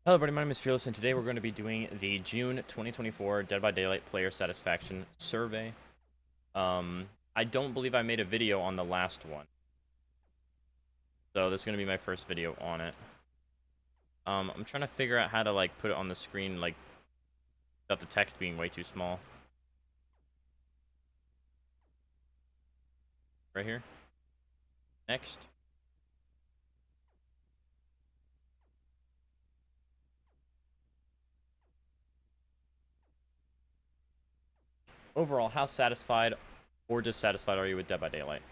Hello everybody, my name is Fearless, and today we're going to be doing the June 2024 Dead by Daylight player satisfaction survey. I don't believe I made a video on the last one, so this is going to be my first video on it. I'm trying to figure out how to, like, put it on the screen, like, without the text being way too small. Right here. Next. Overall, how satisfied or dissatisfied are you with Dead by Daylight?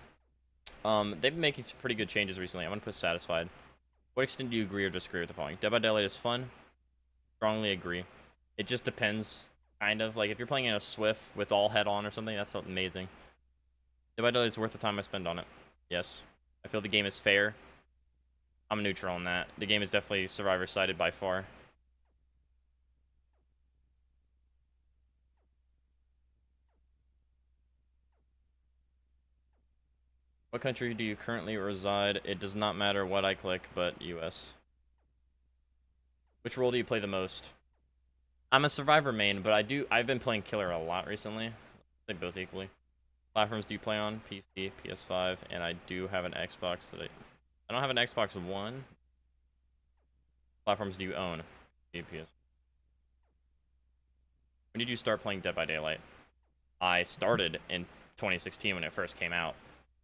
They've been making some pretty good changes recently. I'm going to put satisfied. What extent do you agree or disagree with the following? Dead by Daylight is fun. Strongly agree. It just depends, kind of. Like, if you're playing in a Swift with all head on or something, that's amazing. Dead by Daylight is worth the time I spend on it. Yes. I feel the game is fair. I'm neutral on that. The game is definitely survivor-sided by far. What country do you currently reside? It does not matter what I click, but US. Which role do you play the most? I'm a survivor main, but I've been playing killer a lot recently. They both equally. Platforms do you play on? PC, PS5, and I do have an Xbox that I don't have an Xbox One. Platforms do you own? PS. When did you start playing Dead by Daylight? I started in 2016 when it first came out.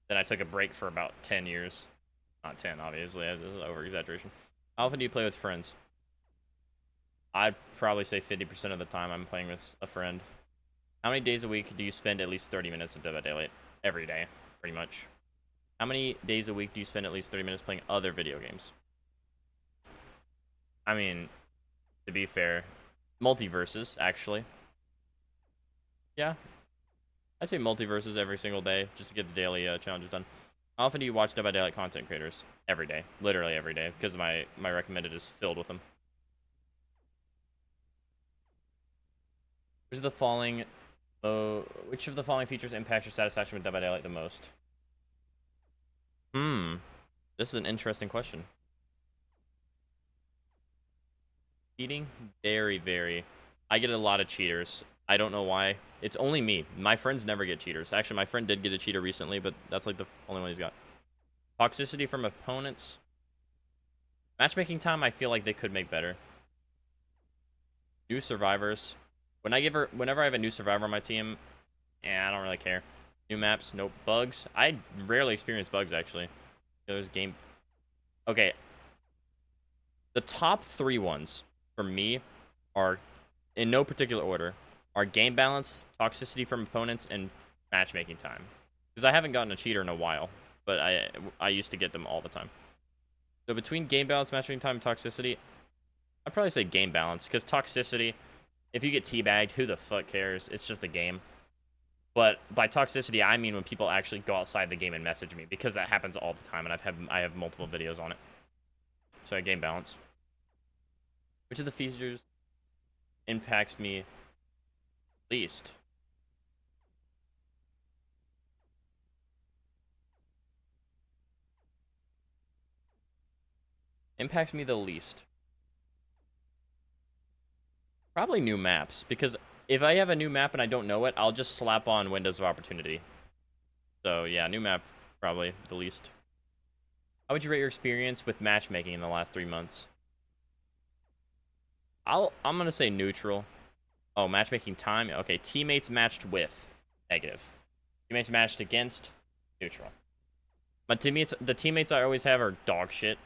Then I took a break for about 10 years. Not 10, obviously. This is over-exaggeration. How often do you play with friends? I'd probably say 50% of the time I'm playing with a friend. How many days a week do you spend at least 30 minutes in Dead by Daylight? Every day, pretty much. How many days a week do you spend at least 30 minutes playing other video games? I mean, to be fair, multiverses, actually. Yeah, I'd say multiverses every single day, just to get the daily challenges done. How often do you watch Dead by Daylight content creators? Every day. Literally every day, because my recommended is filled with them. Which of the following features impacts your satisfaction with Dead by Daylight the most? This is an interesting question. Cheating? Very, very. I get a lot of cheaters. I don't know why. It's only me. My friends never get cheaters. Actually, my friend did get a cheater recently, but that's like the only one he's got. Toxicity from opponents. Matchmaking time, I feel like they could make better. New survivors. Whenever I have a new survivor on my team, I don't really care. New maps, nope. Bugs. I rarely experience bugs, actually. There's game. Okay. The top 3 ones for me are, in no particular order, are game balance, toxicity from opponents, and matchmaking time. Because I haven't gotten a cheater in a while, but I used to get them all the time. So between game balance, matchmaking time, and toxicity, I'd probably say game balance. Because toxicity, if you get teabagged, who the fuck cares? It's just a game. But by toxicity, I mean when people actually go outside the game and message me, because that happens all the time, and I have multiple videos on it. So game balance. Which of the features impacts me least? Impacts me the least. Probably new maps, because if I have a new map and I don't know it, I'll just slap on Windows of Opportunity. So yeah, new map, probably the least. How would you rate your experience with matchmaking in the last 3 months? I'm gonna say neutral. Oh, matchmaking time. Okay, teammates matched with, negative. Teammates matched against, neutral. The teammates I always have are dog shit.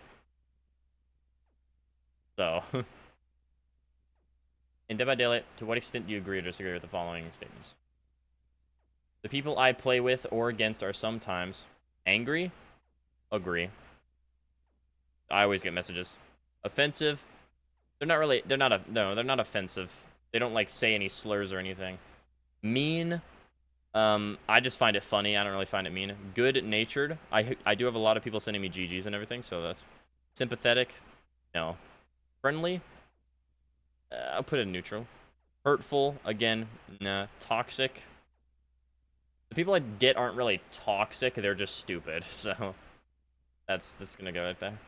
So, in Dead by Daylight, to what extent do you agree or disagree with the following statements? The people I play with or against are sometimes angry, agree. I always get messages. Offensive. They're not offensive. They don't like say any slurs or anything. Mean. I just find it funny. I don't really find it mean. Good natured. I do have a lot of people sending me GGs and everything, so that's sympathetic. No. Friendly. I'll put it in neutral. Hurtful. Again, nah. Toxic. The people I get aren't really toxic. They're just stupid. So that's gonna go right there.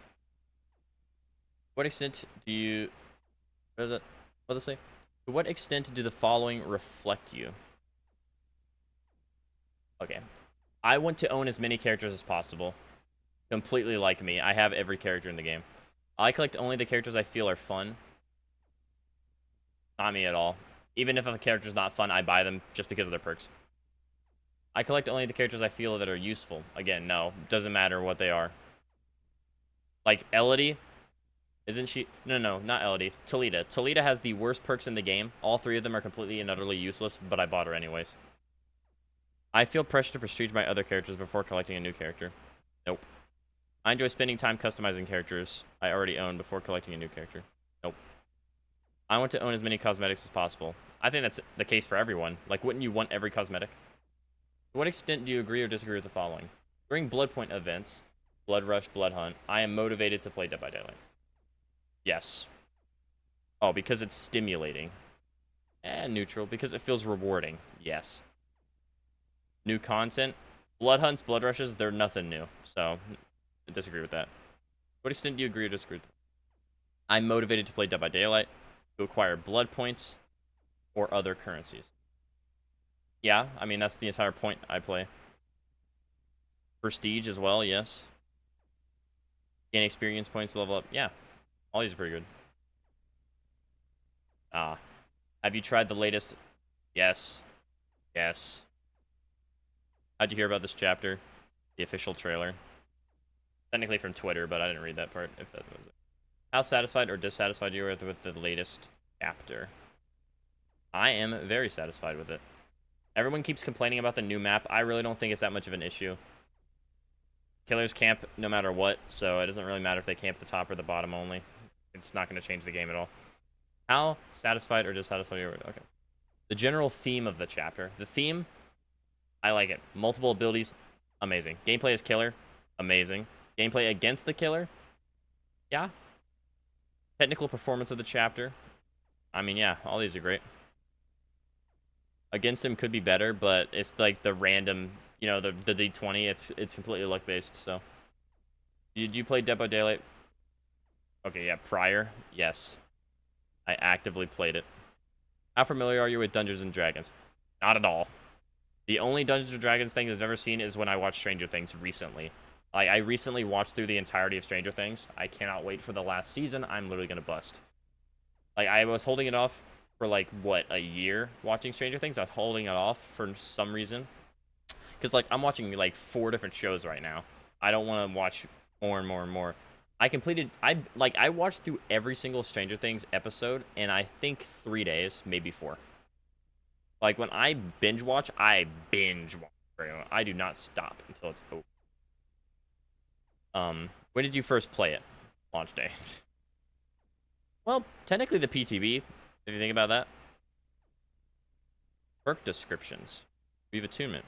What extent do you What is it? What does it say? To what extent do the following reflect you? Okay. I want to own as many characters as possible. Completely like me. I have every character in the game. I collect only the characters I feel are fun. Not me at all. Even if a character's not fun, I buy them just because of their perks. I collect only the characters I feel that are useful. Again, no. Doesn't matter what they are. Like, Elodie. Isn't she? No, not Elodie. Talita. Talita has the worst perks in the game. All three of them are completely and utterly useless, but I bought her anyways. I feel pressure to prestige my other characters before collecting a new character. Nope. I enjoy spending time customizing characters I already own before collecting a new character. Nope. I want to own as many cosmetics as possible. I think that's the case for everyone. Like, wouldn't you want every cosmetic? To what extent do you agree or disagree with the following? During Bloodpoint events, Blood Rush, Blood Hunt, I am motivated to play Dead by Daylight. Yes. Oh, because it's stimulating. Neutral, because it feels rewarding. Yes. New content. Blood Hunts, Blood Rushes, they're nothing new. So, I disagree with that. To what extent do you agree or disagree with that? I'm motivated to play Dead by Daylight, to acquire blood points, or other currencies. Yeah, I mean, that's the entire point I play. Prestige as well, yes. Gain experience points to level up. Yeah, all these are pretty good. Have you tried the latest? Yes. Yes. How'd you hear about this chapter? The official trailer. Technically from Twitter, but I didn't read that part, if that was it. How satisfied or dissatisfied you were with the latest chapter? I am very satisfied with it. Everyone keeps complaining about the new map. I really don't think it's that much of an issue. Killers camp no matter what, so it doesn't really matter if they camp the top or the bottom only. It's not going to change the game at all. How satisfied or dissatisfied you were? Okay. The general theme of the chapter. The theme, I like it. Multiple abilities, amazing. Gameplay is killer, amazing. Gameplay against the killer, yeah. Technical performance of the chapter, I mean, yeah, all these are great. Against him could be better, but it's like the random, you know, the D20. It's completely luck based. So, did you play Dead by Daylight? Okay, yeah, prior, yes. I actively played it. How familiar are you with Dungeons and Dragons? Not at all. The only Dungeons and Dragons thing I've ever seen is when I watched Stranger Things recently. Like, I recently watched through the entirety of Stranger Things. I cannot wait for the last season. I'm literally gonna bust. Like, I was holding it off for, like, what, a year watching Stranger Things? I was holding it off for some reason. Because, like, I'm watching, like, 4 different shows right now. I don't want to watch more and more and more. I watched through every single Stranger Things episode in, I think, 3 days, maybe 4. Like, when I binge watch, I binge watch. I do not stop until it's over. When did you first play it? Launch day. Well, technically the PTB, if you think about that. Perk descriptions. Weave attunement.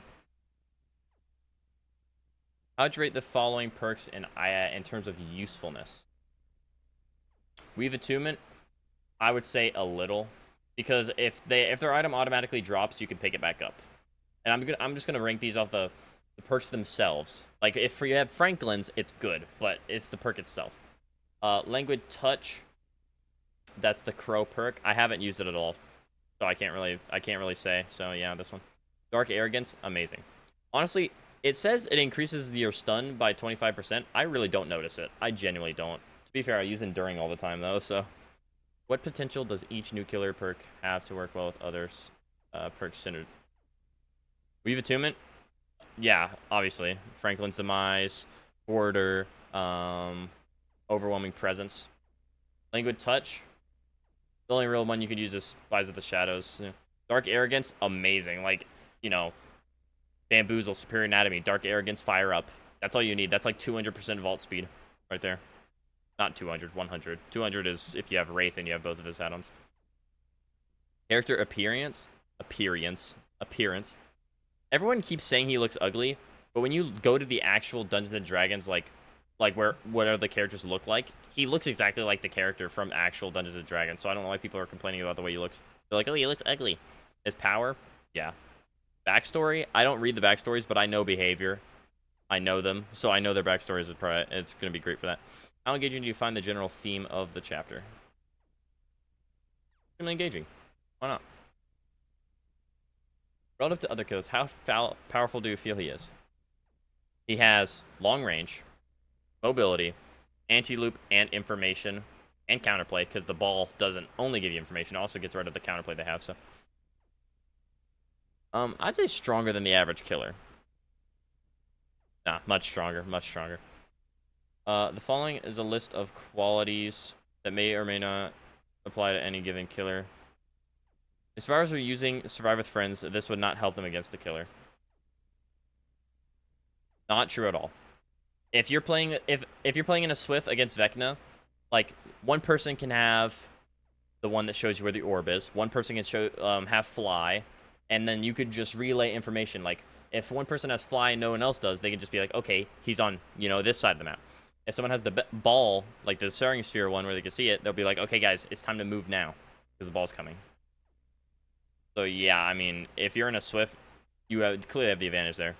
How'd you rate the following perks in terms of usefulness? Weave attunement, I would say a little, because if their item automatically drops, you can pick it back up. And I'm just gonna rank these off the perks themselves. Like, if you have Franklin's, it's good, but it's the perk itself. Languid touch, that's the crow perk. I haven't used it at all, so I can't really say. So yeah, this one. Dark arrogance, amazing. Honestly, it says it increases your stun by 25%. I really don't notice it. I genuinely don't. To be fair, I use Enduring all the time, though, so... What potential does each new killer perk have to work well with others? Perks centered. Weave Attunement? Yeah, obviously. Franklin's Demise, Border, Overwhelming Presence. Languid Touch? The only real one you could use is Spies of the Shadows. Yeah. Dark Arrogance? Amazing. Like, you know... Bamboozle, Superior Anatomy, Dark Arrogance, Fire Up. That's all you need. That's like 200% vault speed right there. Not 200, 100. 200 is if you have Wraith and you have both of his add-ons. Character appearance. Everyone keeps saying he looks ugly, but when you go to the actual Dungeons and Dragons, like whatever the characters look like, he looks exactly like the character from actual Dungeons and Dragons. So I don't know why people are complaining about the way he looks. They're like, oh, he looks ugly. His power, yeah. Backstory, I don't read the backstories, but I know behavior. I know them, so I know their backstories. It's going to be great for that. How engaging do you find the general theme of the chapter? Extremely engaging. Why not? Relative to other killers, how powerful do you feel he is? He has long range, mobility, anti-loop, and information, and counterplay, because the ball doesn't only give you information, it also gets rid of the counterplay they have, so. I'd say stronger than the average killer. Nah, much stronger, much stronger. The following is a list of qualities that may or may not apply to any given killer. As far as we're using Survive with Friends, this would not help them against the killer. Not true at all. If you're playing you're playing in a Swift against Vecna, like one person can have the one that shows you where the orb is. One person can show have fly, and then you could just relay information. Like if one person has fly and no one else does, they can just be like, okay, he's on this side of the map. If someone has the ball, like the Soaring Sphere one where they can see it, they'll be like, okay, guys, it's time to move now because the ball's coming. So yeah, I mean, if you're in a Swift, you clearly have the advantage there.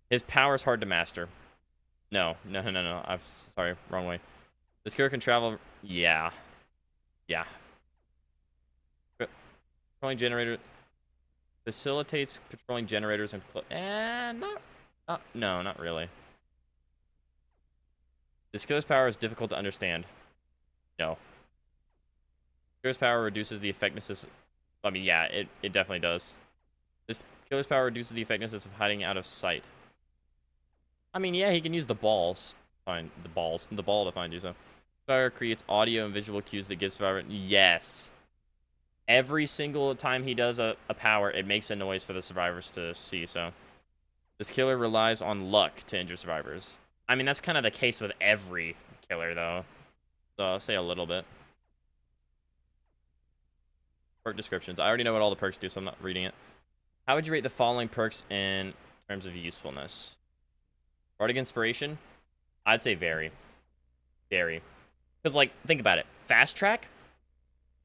His power is hard to master. No. I'm sorry, wrong way. This killer can travel. Yeah. Patrolling generator facilitates patrolling generators and no, not really. This killer's power is difficult to understand. No. Killer's power reduces the effectiveness. I mean, yeah, it definitely does. This killer's power reduces the effectiveness of hiding out of sight. I mean, yeah, he can use the balls. The ball to find you, so. Fire creates audio and visual cues that give survivor. Yes. Every single time he does a power, it makes a noise for the survivors to see, so. This killer relies on luck to injure survivors. I mean, that's kind of the case with every killer, though. So I'll say a little bit. Perk descriptions. I already know what all the perks do, so I'm not reading it. How would you rate the following perks in terms of usefulness? Bardic Inspiration? I'd say very. Very. Because, like, think about it. Fast Track?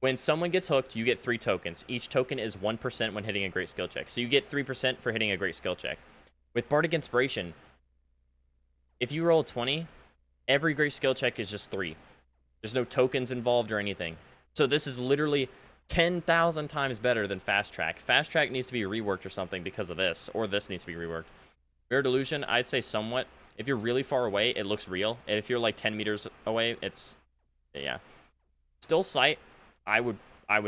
When someone gets hooked, you get 3 tokens. Each token is 1% when hitting a great skill check. So you get 3% for hitting a great skill check. With Bardic Inspiration, if you roll 20, every great skill check is just 3. There's no tokens involved or anything. So this is literally 10,000 times better than Fast Track. Fast Track needs to be reworked or something because of this. Or this needs to be reworked. Mirror Delusion, I'd say somewhat. If you're really far away, it looks real. And if you're like 10 meters away, it's... yeah. Still Sight, I would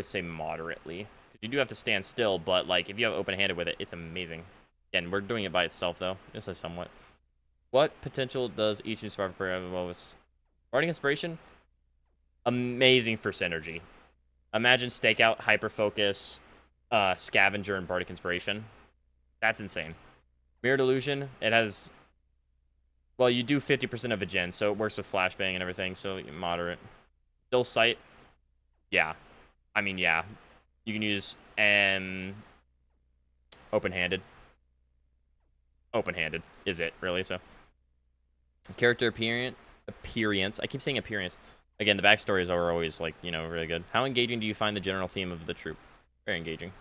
say moderately. Because you do have to stand still, but like if you have open-handed with it, it's amazing. Again, we're doing it by itself, though. This is somewhat. What potential does each new survivor player have? Well, Bardic Inspiration? Amazing for synergy. Imagine Stakeout, Hyperfocus, Scavenger, and Bardic Inspiration. That's insane. Mirror Delusion, it has... well, you do 50% of a gen, so it works with flashbang and everything, so moderate. Still Sight? Yeah. I mean, yeah. You can use open-handed. Open-handed is it, really, so. Character appearance. I keep saying appearance. Again, the backstories are always, like, really good. How engaging do you find the general theme of the troop? Very engaging.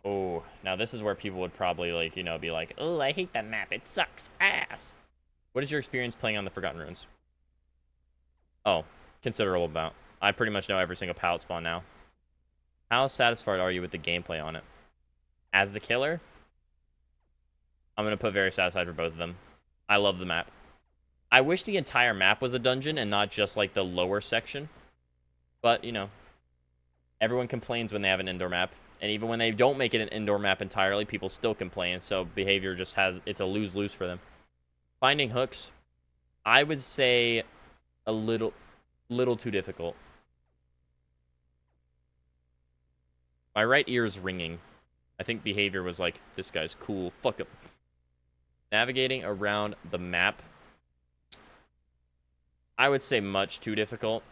Oh, now this is where people would probably, like, be like, oh, I hate that map. It sucks ass. What is your experience playing on the Forgotten Ruins? Oh, considerable amount. I pretty much know every single pallet spawn now. How satisfied are you with the gameplay on it? As the killer, I'm going to put very satisfied for both of them. I love the map. I wish the entire map was a dungeon and not just, like, the lower section. But, everyone complains when they have an indoor map. And even when they don't make it an indoor map entirely, people still complain. So behavior just it's a lose-lose for them. Finding hooks, I would say a little too difficult. My right ear is ringing. I think behavior was like, this guy's cool. Fuck him. Navigating around the map, I would say much too difficult.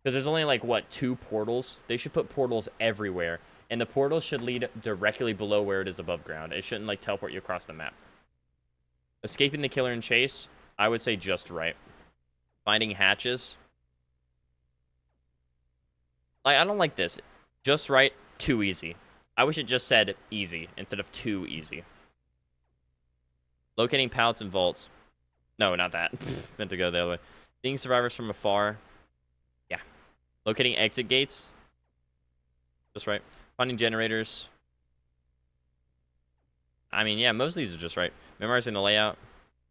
Because there's only, like, what, 2 portals? They should put portals everywhere. And the portals should lead directly below where it is above ground. It shouldn't, like, teleport you across the map. Escaping the killer and chase, I would say just right. Finding hatches. I don't like this. Just right, too easy. I wish it just said easy instead of too easy. Locating pallets and vaults. No, not that. Meant to go the other way. Seeing survivors from afar. Locating exit gates. Just right. Finding generators. I mean, yeah, most of these are just right. Memorizing the layout.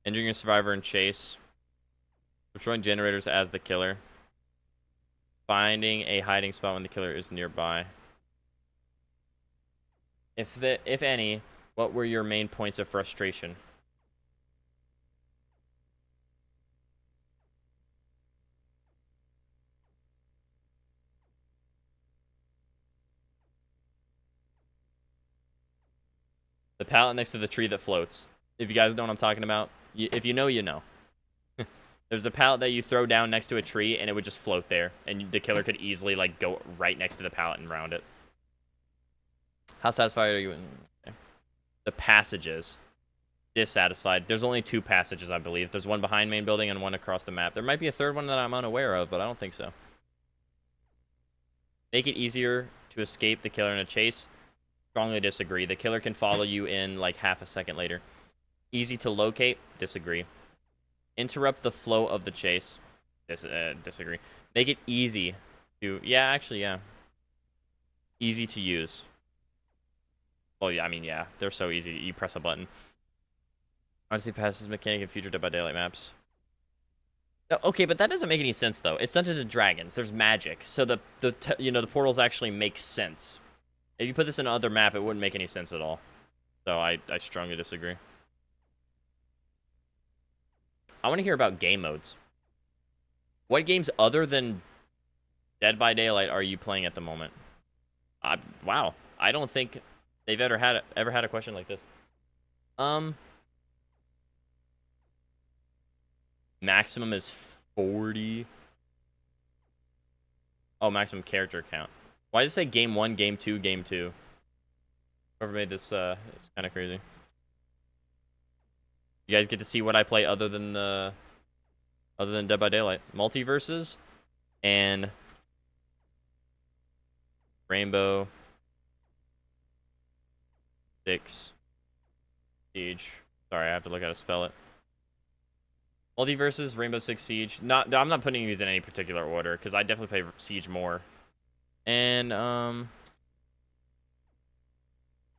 Injuring a survivor and chase. Destroying generators as the killer. Finding a hiding spot when the killer is nearby. If any, what were your main points of frustration? The pallet next to the tree that floats. If you guys know what I'm talking about, if you know, you know. There's a pallet that you throw down next to a tree, and it would just float there, and the killer could easily like go right next to the pallet and round it. How satisfied are you? The passages. Dissatisfied. There's only 2 passages, I believe. There's one behind main building and one across the map. There might be a third one that I'm unaware of, but I don't think so. Make it easier to escape the killer in a chase. Strongly disagree. The killer can follow you in like half a second later. Easy to locate. Disagree. Interrupt the flow of the chase. Disagree. Make it easy to... Yeah, actually, yeah. Easy to use. Well, yeah, I mean, yeah. They're so easy. You press a button. Odyssey passes mechanic in future Dead by Daylight maps. Okay, but that doesn't make any sense though. It's Dungeons and Dragons. There's magic, so the portals actually make sense. If you put this in another map, it wouldn't make any sense at all. So I strongly disagree. I want to hear about game modes. What games other than Dead by Daylight are you playing at the moment? Wow, I don't think they've ever had a question like this. Maximum is 40. Oh, maximum character count. Why does it say game 1, game 2, game 2? Whoever made this, it's kind of crazy. You guys get to see what I play other than Dead by Daylight. Multiverses and Rainbow Six Siege. Sorry, I have to look how to spell it. Multiverses, Rainbow Six Siege. I'm not putting these in any particular order because I definitely play Siege more. And Minecraft.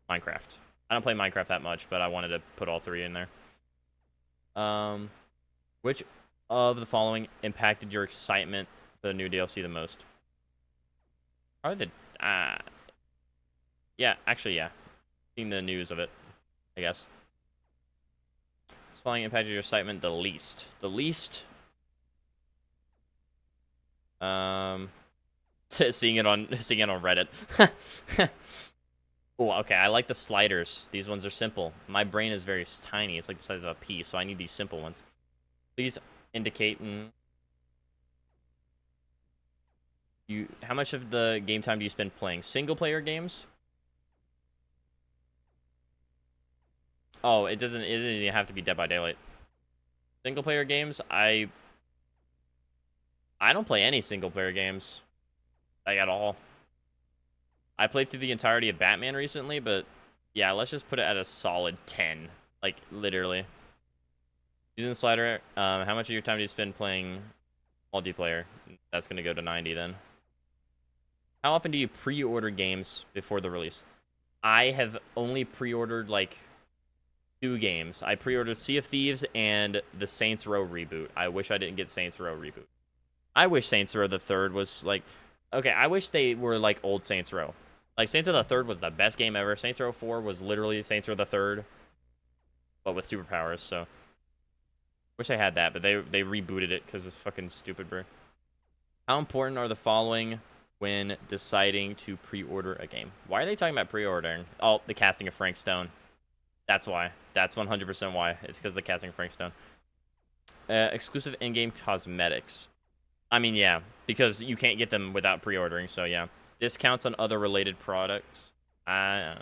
I don't play Minecraft that much, but I wanted to put all 3 in there. Which of the following impacted your excitement for the new DLC the most? Probably the yeah, actually, yeah. Seeing the news of it, I guess. Following impacted your excitement the least. The least. Seeing it on Reddit. Oh, okay. I like the sliders. These ones are simple. My brain is very tiny. It's like the size of a pea, so I need these simple ones. Please indicate how much of the game time do you spend playing single player games? Oh, it doesn't even have to be Dead by Daylight. Single player games, I don't play any single player games. Like at all. I played through the entirety of Batman recently, but yeah, let's just put it at a solid 10. Like literally. Using the slider, how much of your time do you spend playing multiplayer? That's gonna go to 90 then. How often do you pre-order games before the release? I have only pre-ordered like 2 games. I pre-ordered Sea of Thieves and the Saints Row reboot. I wish I didn't get Saints Row reboot. I wish Saints Row the Third was like... Okay, I wish they were like old Saints Row. Like, Saints Row the Third was the best game ever. Saints Row 4 was literally Saints Row the Third, but with superpowers, so... Wish I had that, but they rebooted it because it's fucking stupid, bro. How important are the following when deciding to pre-order a game? Why are they talking about pre-ordering? Oh, the casting of Frank Stone. That's why. That's 100% why. It's because of the casting of Frank Stone. Exclusive in-game cosmetics. I mean, yeah, because you can't get them without pre-ordering, so yeah. Discounts on other related products. Yeah.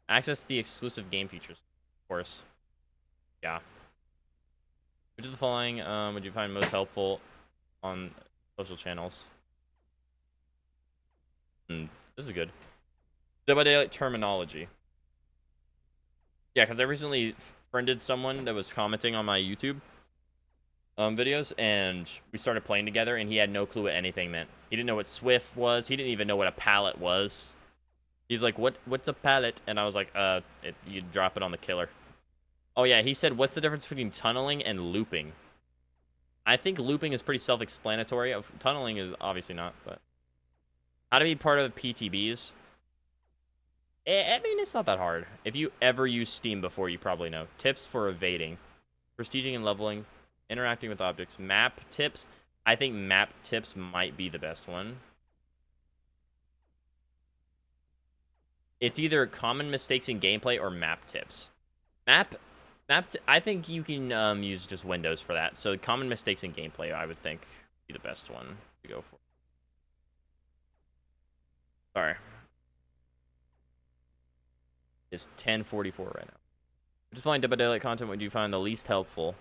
Access the exclusive game features, of course. Yeah. Which of the following would you find most helpful on social channels? This is good. Dead by Daylight terminology. Yeah, because I recently friended someone that was commenting on my YouTube, videos, and we started playing together, and he had no clue what anything meant. He didn't know what Swift was. He didn't even know what a pallet was. He's like, what's a pallet? And I was like, you drop it on the killer. Oh yeah, he said, what's the difference between tunneling and looping? I think looping is pretty self-explanatory. Tunneling is obviously not, but how to be part of PTBs? I mean, it's not that hard. If you ever used Steam before, you probably know. Tips for evading, prestiging and leveling, interacting with objects, map tips. I think map tips might be the best one. It's either common mistakes in gameplay or map tips. I think you can use just Windows for that. So common mistakes in gameplay, I would think, be the best one to go for. Sorry. It's 10:44 right now. Just find Dead by Daylight content. Would you find the least helpful?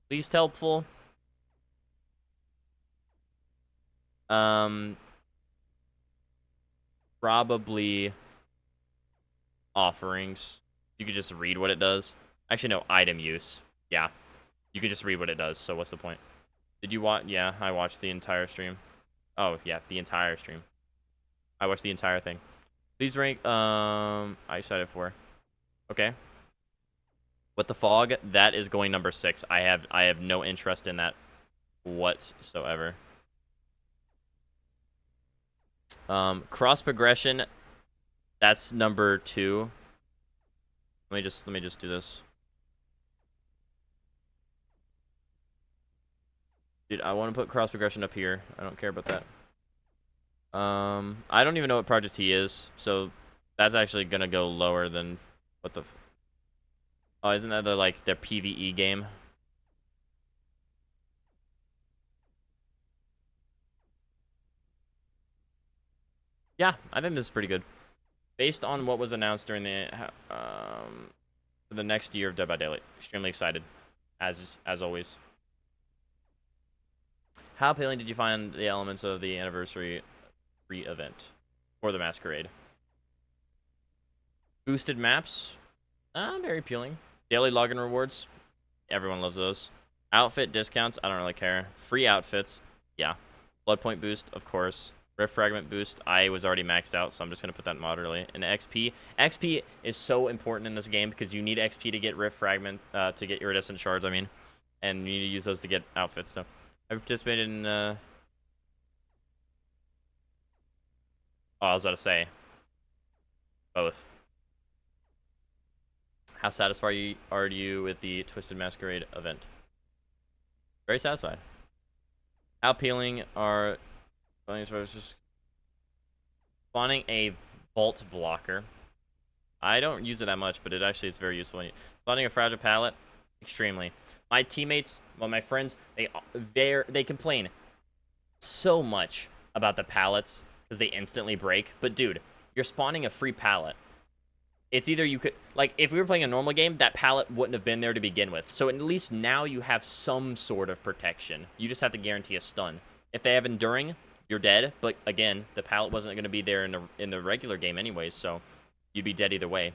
Least helpful? Probably offerings. You could just read what it does. Actually, no, item use. Yeah. You could just read what it does, so what's the point? Did you watch? Yeah, I watched the entire stream. Oh, yeah, the entire stream. I watched the entire thing. Please rank, I said it for. Okay. What the Fog? That is going number 6. I have no interest in that whatsoever. Cross progression. That's number 2. Let me just do this. Dude, I want to put cross progression up here. I don't care about that. I don't even know what Project T is, so that's actually gonna go lower than what the. Oh, isn't that their PvE game? Yeah, I think this is pretty good. Based on what was announced during the next year of Dead by Daylight, extremely excited, as always. How appealing did you find the elements of the anniversary event or the masquerade? Boosted maps, very appealing. Daily login rewards, everyone loves those. Outfit discounts, I don't really care. Free outfits, yeah. Blood point boost, of course. Rift fragment boost, I was already maxed out, so I'm just gonna put that moderately. And XP, XP is so important in this game because you need XP to get Rift fragment, to get iridescent shards. I mean, and you need to use those to get outfits. So I participated in. Oh, I was about to say both. How satisfied are you with the Twisted Masquerade event? Very satisfied. How appealing are spawning a vault blocker? I don't use it that much, but it actually is very useful. Spawning a fragile pallet, extremely. My teammates, well, my friends, they complain so much about the pallets because they instantly break. But dude, you're spawning a free pallet. It's either you could, like, if we were playing a normal game, that pallet wouldn't have been there to begin with. So at least now you have some sort of protection. You just have to guarantee a stun. If they have enduring, you're dead. But again, the pallet wasn't going to be there in the regular game anyways, so you'd be dead either way.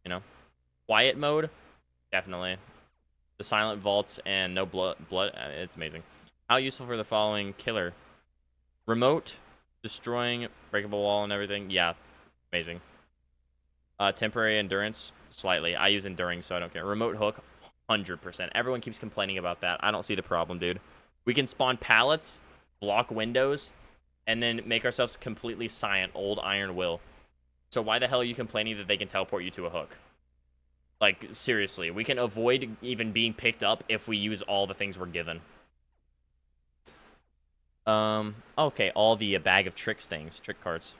You know, quiet mode, definitely. The silent vaults and no blood. It's amazing. How useful for the following killer? Remote, destroying breakable wall and everything. Yeah, amazing. Temporary endurance, slightly. I use enduring, so I don't care. Remote hook, 100%. Everyone keeps complaining about that. I don't see the problem, dude. We can spawn pallets, block windows, and then make ourselves completely silent. Old Iron Will. So why the hell are you complaining that they can teleport you to a hook? Like, seriously, we can avoid even being picked up if we use all the things we're given. Okay, all the bag of tricks things, trick cards.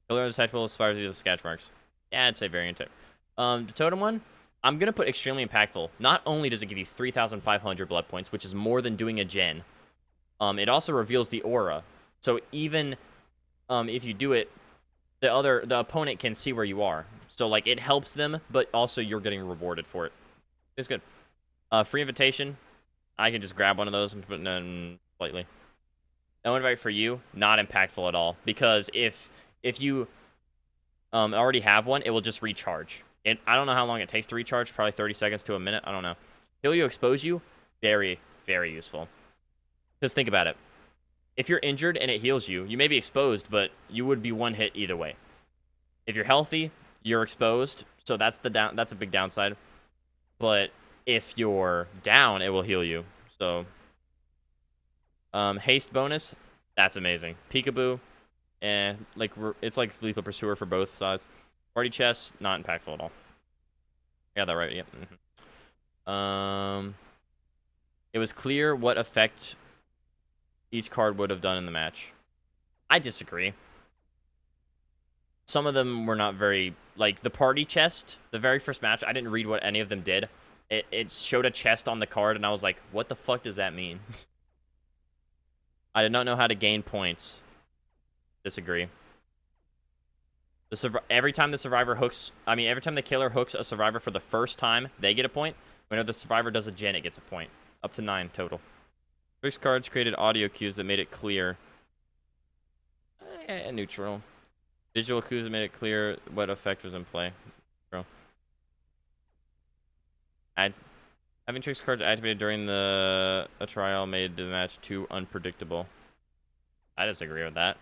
Killer is detectable as far as the sketch marks. Yeah, I'd say variant type. The totem one, I'm going to put extremely impactful. Not only does it give you 3,500 blood points, which is more than doing a gen, it also reveals the aura. So even if you do it, the opponent can see where you are. So, like, it helps them, but also you're getting rewarded for it. It's good. Free invitation. I can just grab one of those and put it in slightly. No invite for you. Not impactful at all. Because if you already have one, it will just recharge. I don't know how long it takes to recharge. Probably 30 seconds to a minute. I don't know. Heal you, expose you. Very, very useful. Because think about it. If you're injured and it heals you, you may be exposed, but you would be one hit either way. If you're healthy, you're exposed, so that's a big downside. But if you're down, it will heal you. So haste bonus, that's amazing. Peekaboo, and like it's like Lethal Pursuer for both sides. Party chest, not impactful at all. I got that right. Yep. It was clear what effect each card would have done in the match. I disagree. Some of them were not very, like the party chest, the very first match, I didn't read what any of them did. It showed a chest on the card, and I was like, what the fuck does that mean? I did not know how to gain points. Disagree. Every time the killer hooks a survivor for the first time, they get a point. Whenever the survivor does a gen, it gets a point. Up to 9 total. Tricks cards created audio cues that made it clear. Neutral. Visual cues that made it clear what effect was in play. Neutral. Having tricks cards activated during a trial made the match too unpredictable. I disagree with that.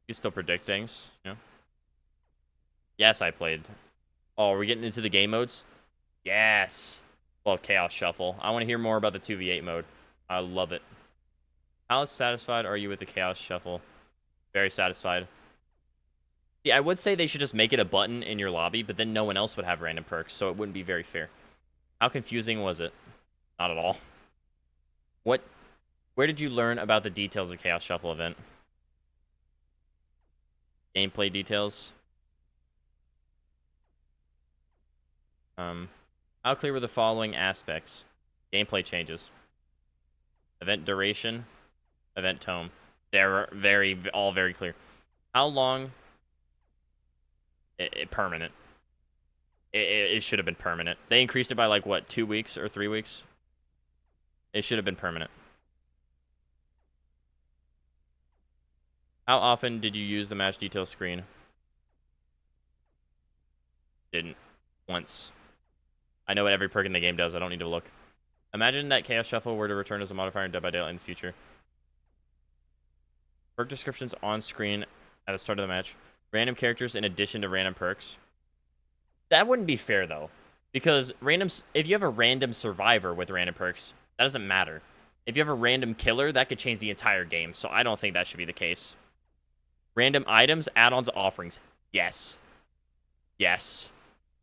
You can still predict things, you know? Yes, I played. Oh, are we getting into the game modes? Yes. Well, Chaos Shuffle. I want to hear more about the 2v8 mode. I love it. How satisfied are you with the Chaos Shuffle? Very satisfied. Yeah, I would say they should just make it a button in your lobby, but then no one else would have random perks, so it wouldn't be very fair. How confusing was it? Not at all. Where did you learn about the details of Chaos Shuffle event? Gameplay details. How clear were the following aspects? Gameplay changes. Event duration. Event tome. They're all very clear. How long? Permanent. It should have been permanent. They increased it by like what, 2 weeks or 3 weeks? It should have been permanent. How often did you use the match detail screen? Didn't. Once. I know what every perk in the game does. I don't need to look. Imagine that Chaos Shuffle were to return as a modifier in Dead by Daylight in the future. Perk descriptions on screen at the start of the match. Random characters in addition to random perks. That wouldn't be fair, though. Because if you have a random survivor with random perks, that doesn't matter. If you have a random killer, that could change the entire game. So I don't think that should be the case. Random items, add-ons, offerings. Yes. Yes.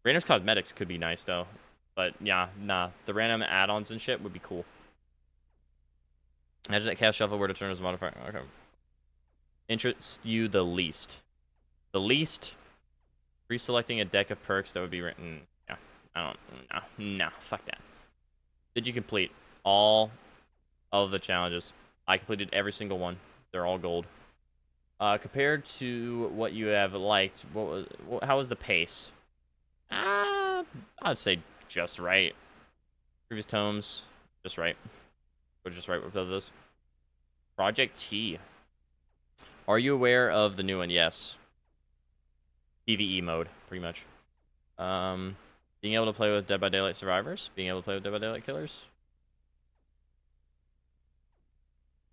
Random cosmetics could be nice, though. But, yeah, nah. The random add-ons and shit would be cool. Imagine that Chaos Shuffle were to turn as a modifier. Okay. Interests you the least? The least? Reselecting a deck of perks that would be written. Yeah. I don't. No. Fuck that. Did you complete all of the challenges? I completed every single one. They're all gold. Compared to what you have liked, how was the pace? I'd say just right. Previous tomes, just right. Or just right with both of those. Project T. Are you aware of the new one? Yes. PvE mode, pretty much. Being able to play with Dead by Daylight survivors. Being able to play with Dead by Daylight killers.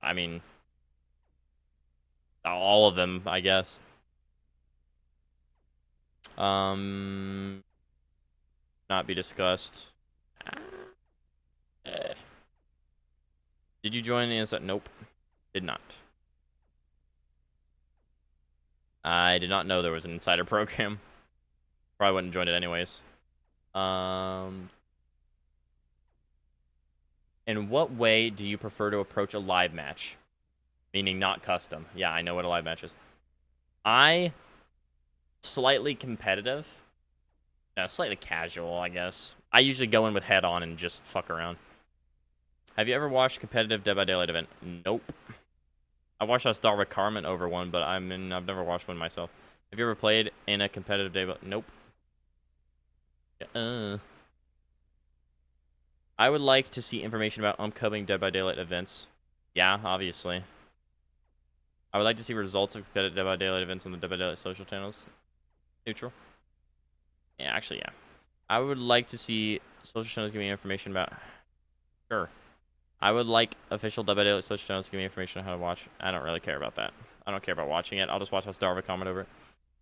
I mean, all of them, I guess. Not be discussed. Did you join the inside? Nope. Did not. I did not know there was an insider program. Probably wouldn't join it anyways. In what way do you prefer to approach a live match? Meaning not custom. Yeah, I know what a live match is. Slightly competitive. No, slightly casual, I guess. I usually go in with head on and just fuck around. Have you ever watched competitive Dead by Daylight event? Nope. I watched us start with Carmen over one, but I've never watched one myself. Have you ever played in a competitive Dead by... Nope. I would like to see information about upcoming Dead by Daylight events. Yeah, obviously. I would like to see results of competitive Dead by Daylight events on the Dead by Daylight social channels. Neutral. Yeah, actually, yeah. I would like to see social channels give me information about... Sure. I would like official Dead by Daylight Switch channels to give me information on how to watch. I don't really care about that. I don't care about watching it. I'll just watch Darva comment over it.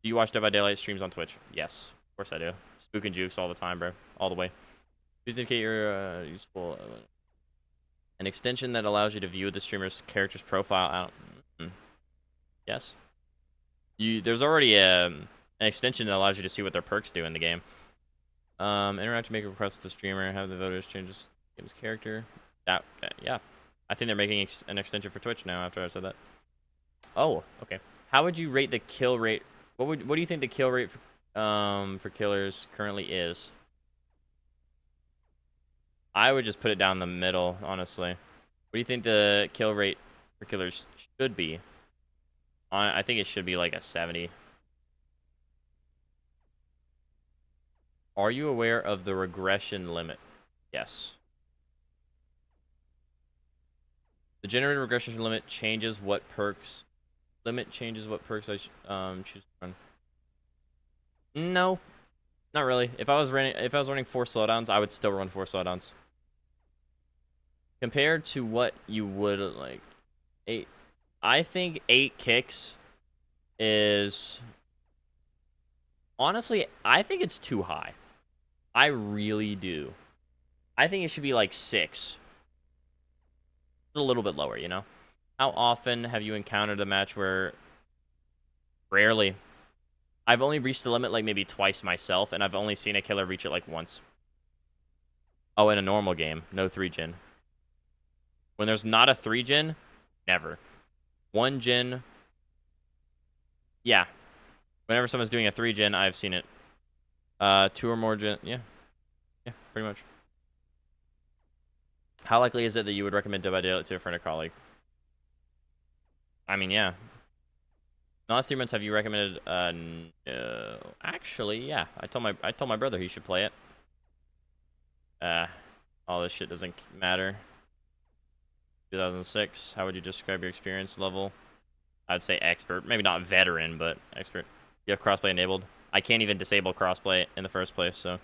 Do you watch Dead by Daylight streams on Twitch? Yes, of course I do. Spook and Jukes all the time, bro. All the way. Please indicate your useful... an extension that allows you to view the streamer's character's profile out. Yes. There's already an extension that allows you to see what their perks do in the game. Interact to make a request with the streamer. Have the voters change his game's character. Yeah. I think they're making an extension for Twitch now after I said that. Oh, okay. How would you rate the kill rate? What do you think the kill rate for killers currently is? I would just put it down the middle, honestly. What do you think the kill rate for killers should be? I think it should be like a 70. Are you aware of the regression limit? Yes. The generated regression limit changes what perks. Changes what perks I choose to run. No, not really. If I was running 4 slowdowns, I would still run 4 slowdowns. Compared to what you would like 8. I think 8 kicks is honestly, I think it's too high. I really do. I think it should be like 6. A little bit lower, you know? How often have you encountered a match where... Rarely. I've only reached the limit like maybe twice myself, and I've only seen a killer reach it like once. Oh, in a normal game. No 3-gen. When there's not a 3-gen, never. 1-gen... Yeah. Whenever someone's doing a 3-gen, I've seen it. 2 or more gen... Yeah. Yeah, pretty much. How likely is it that you would recommend Dead by Daylight to a friend or colleague? I mean, yeah. In the last 3 months, have you recommended? No. Actually, yeah. I told my brother he should play it. All this shit doesn't matter. 2006. How would you describe your experience level? I'd say expert. Maybe not veteran, but expert. You have crossplay enabled. I can't even disable crossplay in the first place, so.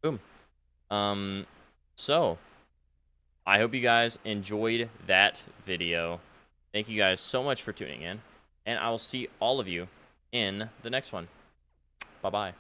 Boom. So I hope you guys enjoyed that video. Thank you guys so much for tuning in, and I will see all of you in the next one. Bye-bye.